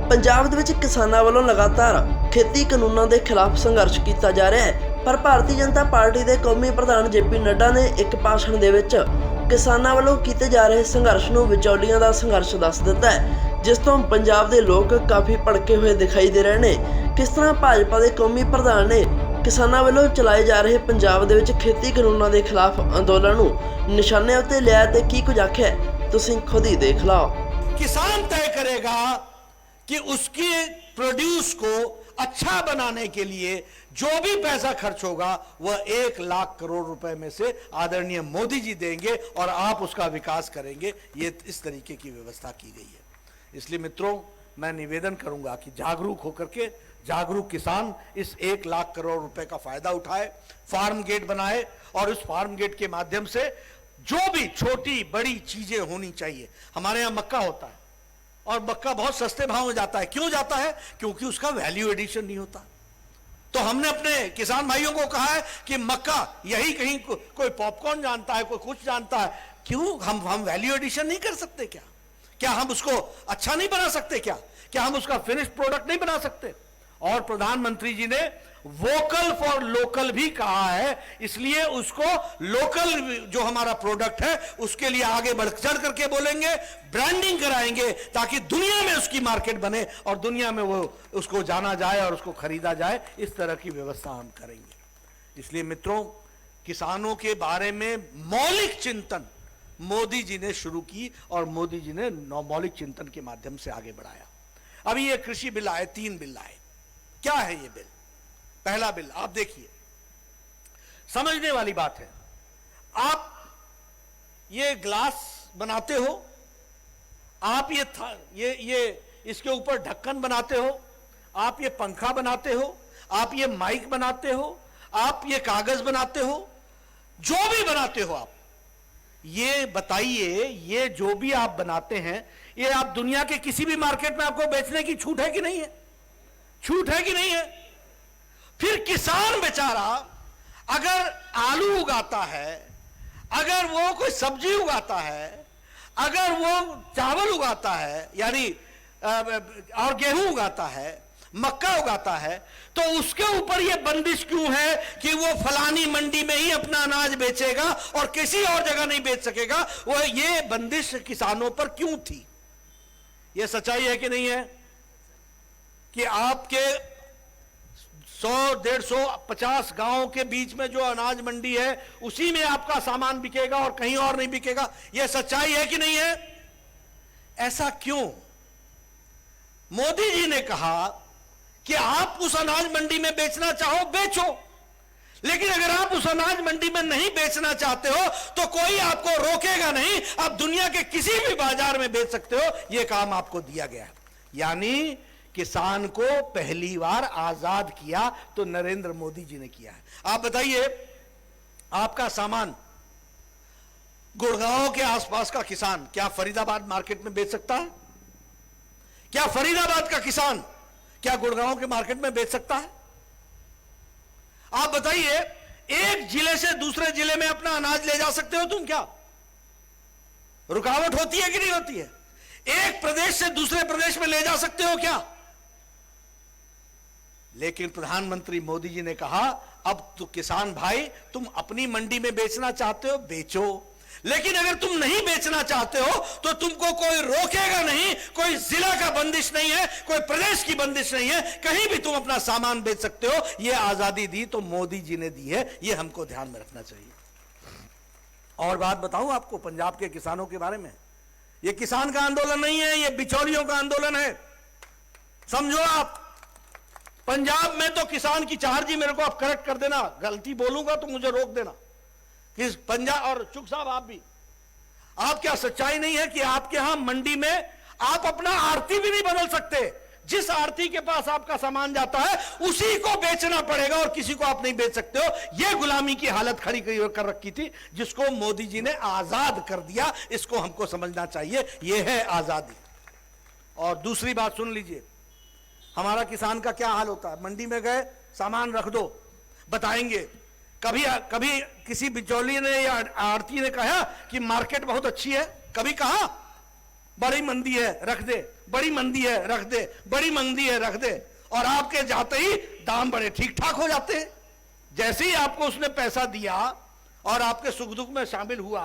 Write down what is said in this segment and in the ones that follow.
पंजाब दे विच किसानां वालों लगातार खेती कानूनां दे खिलाफ संघर्ष किया जा रहा है, पर भारतीय जनता पार्टी के कौमी प्रधान JP नड्डा ने एक भाषण दे विच किसानां वालों किए जा रहे संघर्ष नूं विचौलियां दा संघर्ष दस दिता है, जिस तो पंजाब के लोग काफ़ी भड़के हुए दिखाई दे रहे हैं। किस तरह भाजपा के कौमी प्रधान ने किसानां वालों चलाए जा रहे पंजाब दे विच खेती कानूनां दे खिलाफ अंदोलन नूं निशाने उत्ते लिया ते की कुछ आख्या, तुसीं खुद ही देख लो। किसान तय करेगा कि उसके प्रोड्यूस को अच्छा बनाने के लिए जो भी पैसा खर्च होगा वह 1 लाख करोड़ रुपए में से आदरणीय मोदी जी देंगे और आप उसका विकास करेंगे। ये इस तरीके की व्यवस्था की गई है। इसलिए मित्रों, मैं निवेदन करूंगा कि जागरूक होकर के जागरूक किसान इस 1 लाख करोड़ रुपए का फायदा उठाए, फार्म गेट बनाए और उस फार्म गेट के माध्यम से जो भी छोटी बड़ी चीजें होनी चाहिए। हमारे यहाँ मक्का होता है और मक्का बहुत सस्ते भाव में जाता है। क्यों जाता है? क्योंकि उसका वैल्यू एडिशन नहीं होता। तो हमने अपने किसान भाइयों को कहा है कि मक्का यही कहीं कोई पॉपकॉर्न जानता है, कोई कुछ जानता है, क्यों हम वैल्यू एडिशन नहीं कर सकते? क्या हम उसको अच्छा नहीं बना सकते? क्या हम उसका फिनिश प्रोडक्ट नहीं बना सकते? और प्रधानमंत्री जी ने वोकल फॉर लोकल भी कहा है, इसलिए उसको लोकल जो हमारा प्रोडक्ट है उसके लिए आगे बढ़ चढ़ करके बोलेंगे, ब्रांडिंग कराएंगे ताकि दुनिया में उसकी मार्केट बने और दुनिया में वो उसको जाना जाए और उसको खरीदा जाए। इस तरह की व्यवस्था हम करेंगे। इसलिए मित्रों, किसानों के बारे में मौलिक चिंतन मोदी जी ने शुरू की और मोदी जी ने मौलिक चिंतन के माध्यम से आगे बढ़ाया। अभी ये कृषि बिल आए, 3 बिल आए। क्या है ये बिल? पहला बिल आप देखिए, समझने वाली बात है। आप ये ग्लास बनाते हो, आप ये इसके ऊपर ढक्कन बनाते हो, आप ये पंखा बनाते हो, आप ये माइक बनाते हो, आप ये कागज बनाते हो, जो भी बनाते हो आप, ये बताइए, ये जो भी आप बनाते हैं, ये आप दुनिया के किसी भी मार्केट में आपको बेचने की छूट है कि नहीं है? छूट है कि नहीं है? फिर किसान बेचारा अगर आलू उगाता है, अगर वो कोई सब्जी उगाता है, अगर वो चावल उगाता है यानी और गेहूं उगाता है, मक्का उगाता है, तो उसके ऊपर ये बंदिश क्यों है कि वो फलानी मंडी में ही अपना अनाज बेचेगा और किसी और जगह नहीं बेच सकेगा? वो ये बंदिश किसानों पर क्यों थी? ये सच्चाई है कि नहीं है कि आपके 100, 150, 50 गांवों के बीच में जो अनाज मंडी है उसी में आपका सामान बिकेगा और कहीं और नहीं बिकेगा? यह सच्चाई है कि नहीं है? ऐसा क्यों? मोदी जी ने कहा कि आप उस अनाज मंडी में बेचना चाहो बेचो, लेकिन अगर आप उस अनाज मंडी में नहीं बेचना चाहते हो तो कोई आपको रोकेगा नहीं, आप दुनिया के किसी भी बाजार में बेच सकते हो। यह काम आपको दिया गया है। यानी किसान को पहली बार आजाद किया तो नरेंद्र मोदी जी ने किया है। आप बताइए, आपका सामान गुड़गांव के आसपास का किसान क्या फरीदाबाद मार्केट में बेच सकता है? क्या फरीदाबाद का किसान क्या गुड़गांव के मार्केट में बेच सकता है? आप बताइए, एक जिले से दूसरे जिले में अपना अनाज ले जा सकते हो तुम? क्या रुकावट होती है कि नहीं होती है? एक प्रदेश से दूसरे प्रदेश में ले जा सकते हो क्या? लेकिन प्रधानमंत्री मोदी जी ने कहा, अब तो किसान भाई तुम अपनी मंडी में बेचना चाहते हो बेचो, लेकिन अगर तुम नहीं बेचना चाहते हो तो तुमको कोई रोकेगा नहीं। कोई जिला का बंदिश नहीं है, कोई प्रदेश की बंदिश नहीं है, कहीं भी तुम अपना सामान बेच सकते हो। यह आजादी दी तो मोदी जी ने दी है, यह हमको ध्यान में रखना चाहिए। और बात बताऊं आपको पंजाब के किसानों के बारे में, यह किसान का आंदोलन नहीं है, यह बिचौलियों का आंदोलन है। समझो आप, पंजाब में तो किसान की चार जी, मेरे को आप करेक्ट कर देना, गलती बोलूंगा तो मुझे रोक देना कि पंजाब, और चुक साहब आप भी, आप क्या सच्चाई नहीं है कि आपके यहां मंडी में आप अपना आरती भी नहीं बदल सकते? जिस आरती के पास आपका सामान जाता है उसी को बेचना पड़ेगा और किसी को आप नहीं बेच सकते हो। यह गुलामी की हालत खड़ी कर रखी थी, जिसको मोदी जी ने आजाद कर दिया। इसको हमको समझना चाहिए, यह है आजादी। और दूसरी बात सुन लीजिए, हमारा किसान का क्या हाल होता है? मंडी में गए, सामान रख दो, बताएंगे। कभी किसी बिचौलिए ने या आड़ती ने कहा कि मार्केट बहुत अच्छी है? कभी कहा? बड़ी मंदी है रख दे, बड़ी मंदी है रख दे, बड़ी मंदी है रख दे, और आपके जाते ही दाम बड़े ठीक ठाक हो जाते हैं। जैसे ही आपको उसने पैसा दिया और आपके सुख दुख में शामिल हुआ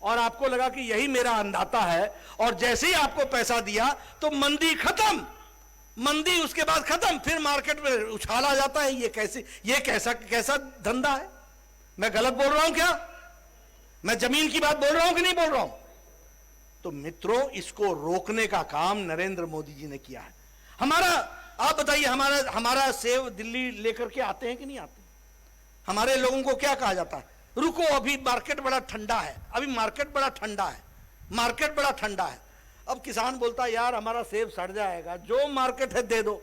और आपको लगा कि यही मेरा अन्नदाता है, और जैसे ही आपको पैसा दिया तो मंदी खत्म, मंदी उसके बाद खत्म, फिर मार्केट में उछाल आ जाता है। ये कैसा धंधा है? मैं गलत बोल रहा हूं क्या? मैं जमीन की बात बोल रहा हूं कि नहीं बोल रहा हूं? तो मित्रों, इसको रोकने का काम नरेंद्र मोदी जी ने किया है। आप बताइए, हमारा सेब दिल्ली लेकर के आते हैं कि नहीं आते? हमारे लोगों को क्या कहा जाता है? रुको, अभी मार्केट बड़ा ठंडा है, अभी मार्केट बड़ा ठंडा है, मार्केट बड़ा ठंडा है। अब किसान बोलता है यार हमारा सेब सड़ जाएगा, जो मार्केट है दे दो,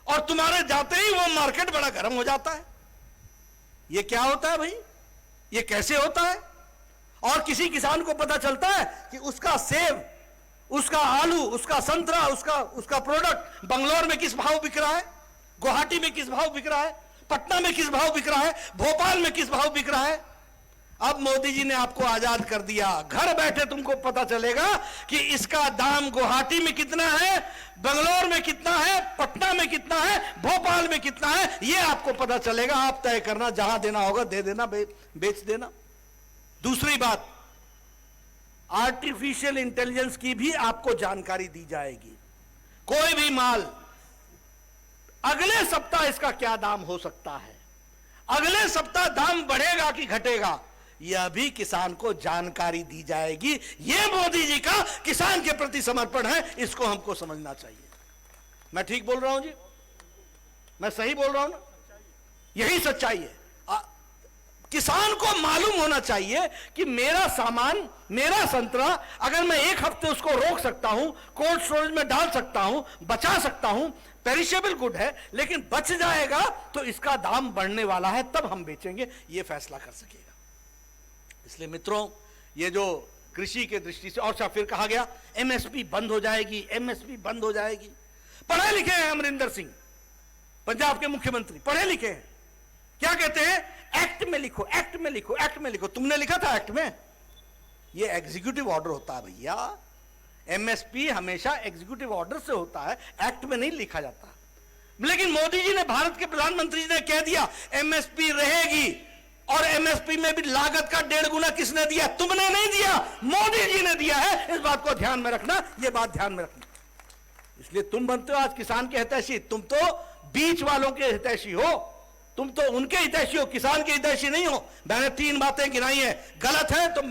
और तुम्हारे जाते ही वो मार्केट बड़ा गर्म हो जाता है। ये क्या होता है भाई? ये कैसे होता है? और किसी किसान को पता चलता है कि उसका सेब, उसका आलू, उसका संतरा, उसका प्रोडक्ट बंगलोर में किस भाव बिक रहा है, गुवाहाटी में किस भाव बिक रहा है, पटना में किस भाव बिक रहा है, भोपाल में किस भाव बिक रहा है। अब मोदी जी ने आपको आजाद कर दिया, घर बैठे तुमको पता चलेगा कि इसका दाम गुवाहाटी में कितना है, बंगलोर में कितना है, पटना में कितना है, भोपाल में कितना है, यह आपको पता चलेगा। आप तय करना, जहां देना होगा दे देना, बेच देना। दूसरी बात, आर्टिफिशियल इंटेलिजेंस की भी आपको जानकारी दी जाएगी। कोई भी माल, अगले सप्ताह इसका क्या दाम हो सकता है, अगले सप्ताह दाम बढ़ेगा कि घटेगा, यह भी किसान को जानकारी दी जाएगी। यह मोदी जी का किसान के प्रति समर्पण है, इसको हमको समझना चाहिए। मैं ठीक बोल रहा हूं जी? मैं सही बोल रहा हूं ना? यही सच्चाई है। किसान को मालूम होना चाहिए कि मेरा सामान, मेरा संतरा, अगर मैं एक हफ्ते उसको रोक सकता हूं, कोल्ड स्टोरेज में डाल सकता हूं, बचा सकता हूं, पेरिशेबल गुड है लेकिन बच जाएगा, तो इसका दाम बढ़ने वाला है, तब हम बेचेंगे, यह फैसला कर सकेगा। इसलिए मित्रों, ये जो कृषि के दृष्टि से, और फिर कहा गया एमएसपी बंद हो जाएगी, एमएसपी बंद हो जाएगी। पढ़े लिखे हैं अमरिंदर सिंह, पंजाब के मुख्यमंत्री, पढ़े लिखे हैं। क्या कहते हैं? एक्ट में लिखो, एक्ट में लिखो, एक्ट में लिखो। तुमने लिखा था एक्ट में? यह एग्जीक्यूटिव ऑर्डर होता है भैया। एमएसपी हमेशा एग्जीक्यूटिव ऑर्डर से होता है, एक्ट में नहीं लिखा जाता। लेकिन मोदी जी ने, भारत के प्रधानमंत्री जी ने कह दिया एमएसपी रहेगी, और एमएसपी में भी लागत का 1.5 गुना किसने दिया? तुमने नहीं दिया, मोदी जी ने दिया है। इस बात को ध्यान में रखना, यह बात ध्यान में रखना। इसलिए तुम बनते हो आज किसान के हितैषी, तुम तो बीच वालों के हितैषी हो, तुम तो उनके हितैषी हो, किसान के हितैषी नहीं हो। मैंने 3 बातें गिनाई है, गलत है तो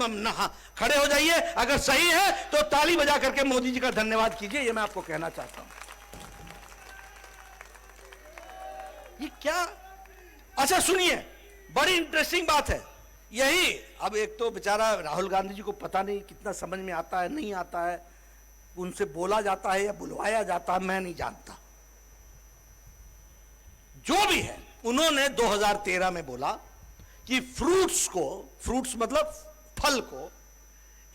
खड़े हो जाइए, अगर सही है तो ताली बजा करके मोदी जी का धन्यवाद कीजिए। ये मैं आपको कहना चाहता हूं। ये क्या? अच्छा सुनिए, बड़ी इंटरेस्टिंग बात है यही। अब एक तो बेचारा राहुल गांधी जी को पता नहीं कितना समझ में आता है, नहीं आता है, उनसे बोला जाता है या बुलवाया जाता है, मैं नहीं जानता। जो भी है, उन्होंने 2013 में बोला कि फ्रूट्स मतलब फल को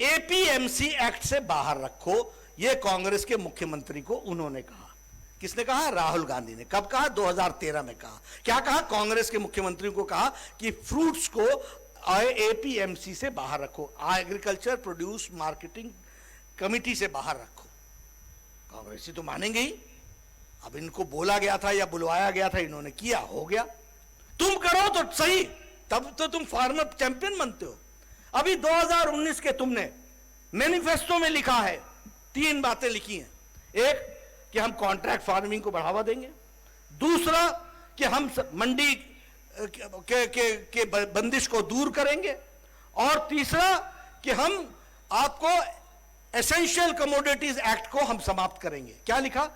एपीएमसी एक्ट से बाहर रखो। यह कांग्रेस के मुख्यमंत्री को उन्होंने कहा। किसने कहा? राहुल गांधी ने। कब कहा? 2013 में कहा। क्या कहा? कांग्रेस के मुख्यमंत्री को कहा कि फ्रूट्स को एपीएमसी से बाहर रखो, एग्रीकल्चर प्रोड्यूस मार्केटिंग कमिटी से बाहर रखो। कांग्रेसी तो मानेंगे ही। अब इनको बोला गया था या बुलवाया गया था, इन्होंने किया, हो गया। तुम करो तो सही, तब तो तुम फार्मर चैंपियन बनते हो। अभी 2019 के तुमने मैनिफेस्टो में लिखा है, 3 बातें लिखी हैं। एक कि हम कॉन्ट्रैक्ट फार्मिंग को बढ़ावा देंगे, दूसरा कि हम मंडी के बंदिश को दूर करेंगे, और तीसरा कि हम आपको एसेंशियल कमोडिटीज एक्ट को हम समाप्त करेंगे। क्या लिखा?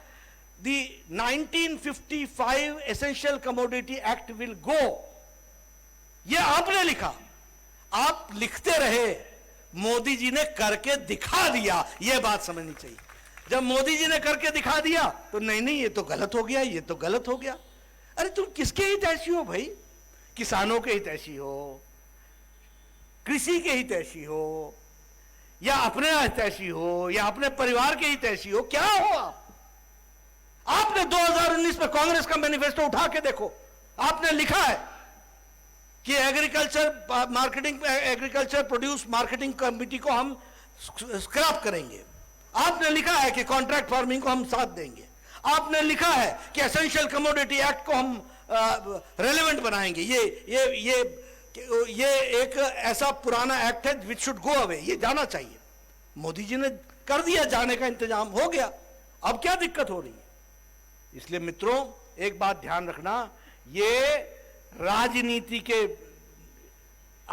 The 1955 Essential Commodity Act will go। यह आपने लिखा, आप लिखते रहे, मोदी जी ने करके दिखा दिया। यह बात समझनी चाहिए। जब मोदी जी ने करके दिखा दिया तो नहीं ये तो गलत हो गया, ये तो गलत हो गया। अरे तुम किसके हितैषी हो भाई? किसानों के हितैषी हो, कृषि के हितैषी हो, या अपने हितैषी हो, या अपने परिवार के हितैषी हो? क्या हो आप? आपने 2019 में कांग्रेस का मैनिफेस्टो उठा के देखो, आपने लिखा है कि एग्रीकल्चर प्रोड्यूस मार्केटिंग कमेटी को हम स्क्रैप करेंगे, आपने लिखा है कि कॉन्ट्रैक्ट फार्मिंग को हम साथ देंगे, आपने लिखा है कि एसेंशियल कमोडिटी एक्ट को हम रेलेवेंट बनाएंगे। ये एक ऐसा पुराना एक्ट है विच शुड गो अवे, ये जाना चाहिए। मोदी जी ने कर दिया, जाने का इंतजाम हो गया, अब क्या दिक्कत हो रही है? इसलिए मित्रों एक बात ध्यान रखना, ये राजनीति के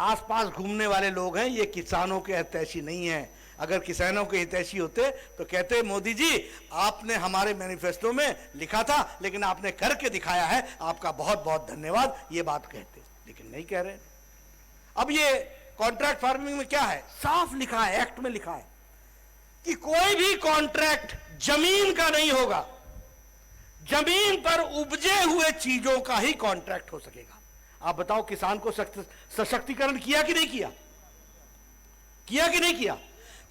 आसपास घूमने वाले लोग हैं, ये किसानों के हितैषी नहीं है। अगर किसानों के हितैषी होते तो कहते मोदी जी आपने हमारे मैनिफेस्टो में लिखा था लेकिन आपने करके दिखाया है, आपका बहुत बहुत धन्यवाद, ये बात कहते, लेकिन नहीं कह रहे। अब ये कॉन्ट्रैक्ट फार्मिंग में क्या है, साफ लिखा है, एक्ट में लिखा है कि कोई भी कॉन्ट्रैक्ट जमीन का नहीं होगा, जमीन पर उपजे हुए चीजों का ही कॉन्ट्रैक्ट हो सकेगा। आप बताओ किसान को सशक्तिकरण किया कि नहीं किया? किया कि नहीं किया?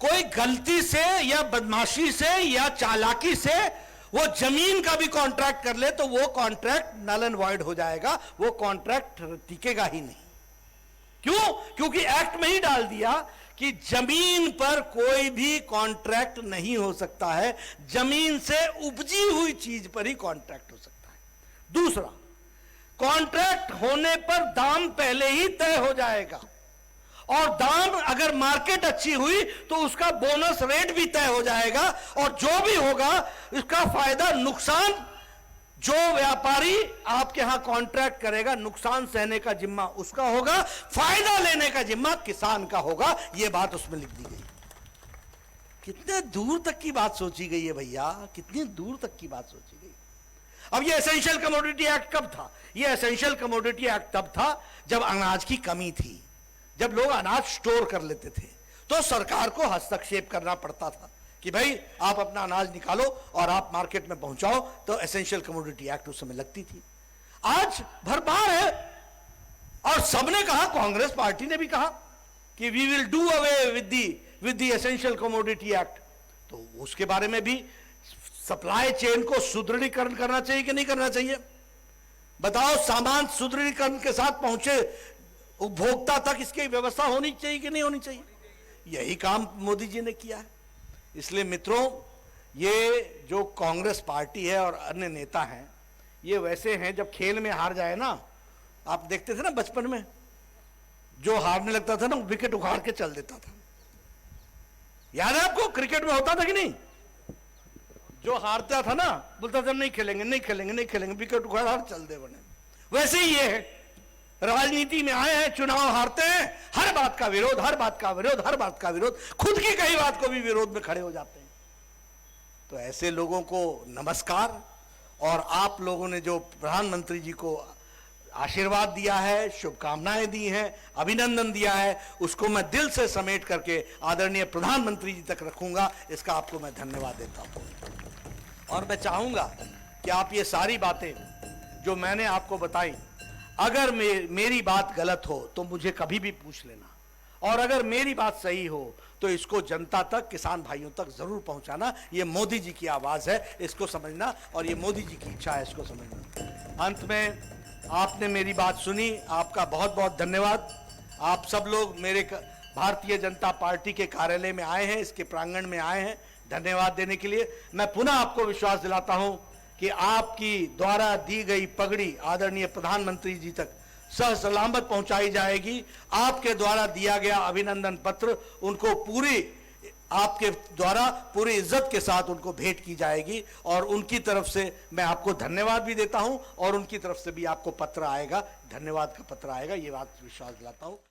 कोई गलती से या बदमाशी से या चालाकी से वो जमीन का भी कॉन्ट्रैक्ट कर ले तो वो कॉन्ट्रैक्ट नल एंड वॉइड हो जाएगा, वो कॉन्ट्रैक्ट टिकेगा ही नहीं। क्यों? क्योंकि एक्ट में ही डाल दिया कि जमीन पर कोई भी कॉन्ट्रैक्ट नहीं हो सकता है, जमीन से उपजी हुई चीज पर ही कॉन्ट्रैक्ट हो सकता है। दूसरा, कॉन्ट्रैक्ट होने पर दाम पहले ही तय हो जाएगा, और दाम अगर मार्केट अच्छी हुई तो उसका बोनस रेट भी तय हो जाएगा, और जो भी होगा इसका फायदा नुकसान, जो व्यापारी आपके यहां कॉन्ट्रैक्ट करेगा नुकसान सहने का जिम्मा उसका होगा, फायदा लेने का जिम्मा किसान का होगा। यह बात उसमें लिख दी गई। कितने दूर तक की बात सोची गई है भैया, कितनी दूर तक की बात सोची गई। अब ये एसेंशियल कमोडिटी एक्ट कब था? ये एसेंशियल कमोडिटी एक्ट तब था जब अनाज की कमी थी, जब लोग अनाज स्टोर कर लेते थे तो सरकार को हस्तक्षेप करना पड़ता था कि भाई आप अपना अनाज निकालो और आप मार्केट में पहुंचाओ, तो एसेंशियल कमोडिटी एक्ट उस समय लगती थी। आज भरमार है, और सबने कहा, कांग्रेस पार्टी ने भी कहा कि we will do away with the essential commodity act. तो उसके बारे में भी सप्लाई चेन को सुदृढ़ीकरण करना चाहिए कि नहीं करना चाहिए? बताओ, सामान सुदृढ़ीकरण के साथ पहुंचे उपभोक्ता तक इसकी व्यवस्था होनी चाहिए कि नहीं होनी चाहिए? यही काम मोदी जी ने किया है। इसलिए मित्रों, ये जो कांग्रेस पार्टी है और अन्य नेता हैं, ये वैसे हैं जब खेल में हार जाए ना, आप देखते थे ना बचपन में, जो हारने लगता था ना विकेट उखाड़ के चल देता था। याद है आपको? क्रिकेट में होता था कि नहीं? जो हारता था ना बोलता था नहीं खेलेंगे नहीं खेलेंगे नहीं खेलेंगे, विकेट उखाड़ चल दे बने। वैसे ही ये है, राजनीति में आए हैं, चुनाव हारते हैं, हर बात का विरोध, हर बात का विरोध, हर बात का विरोध, खुद की कई बात को भी विरोध में खड़े हो जाते हैं। तो ऐसे लोगों को नमस्कार। और आप लोगों ने जो प्रधानमंत्री जी को आशीर्वाद दिया है, शुभकामनाएं दी हैं, अभिनंदन दिया है, उसको मैं दिल से समेट करके आदरणीय प्रधानमंत्री जी तक रखूंगा। इसका आपको मैं धन्यवाद देता हूं। और मैं चाहूंगा कि आप ये सारी बातें जो मैंने आपको बताई, अगर मेरी बात गलत हो तो मुझे कभी भी पूछ लेना, और अगर मेरी बात सही हो तो इसको जनता तक, किसान भाइयों तक जरूर पहुंचाना। ये मोदी जी की आवाज है, इसको समझना, और ये मोदी जी की इच्छा है, इसको समझना। अंत में आपने मेरी बात सुनी, आपका बहुत बहुत धन्यवाद। आप सब लोग मेरे भारतीय जनता पार्टी के कार्यालय में आए हैं, इसके प्रांगण में आए हैं धन्यवाद देने के लिए। मैं पुनः आपको विश्वास दिलाता हूं कि आपकी द्वारा दी गई पगड़ी आदरणीय प्रधानमंत्री जी तक सलामत पहुंचाई जाएगी। आपके द्वारा दिया गया अभिनंदन पत्र उनको आपके द्वारा पूरी इज्जत के साथ उनको भेंट की जाएगी, और उनकी तरफ से मैं आपको धन्यवाद भी देता हूं, और उनकी तरफ से भी आपको पत्र आएगा, धन्यवाद का पत्र आएगा, ये बात विश्वास दिलाता हूं।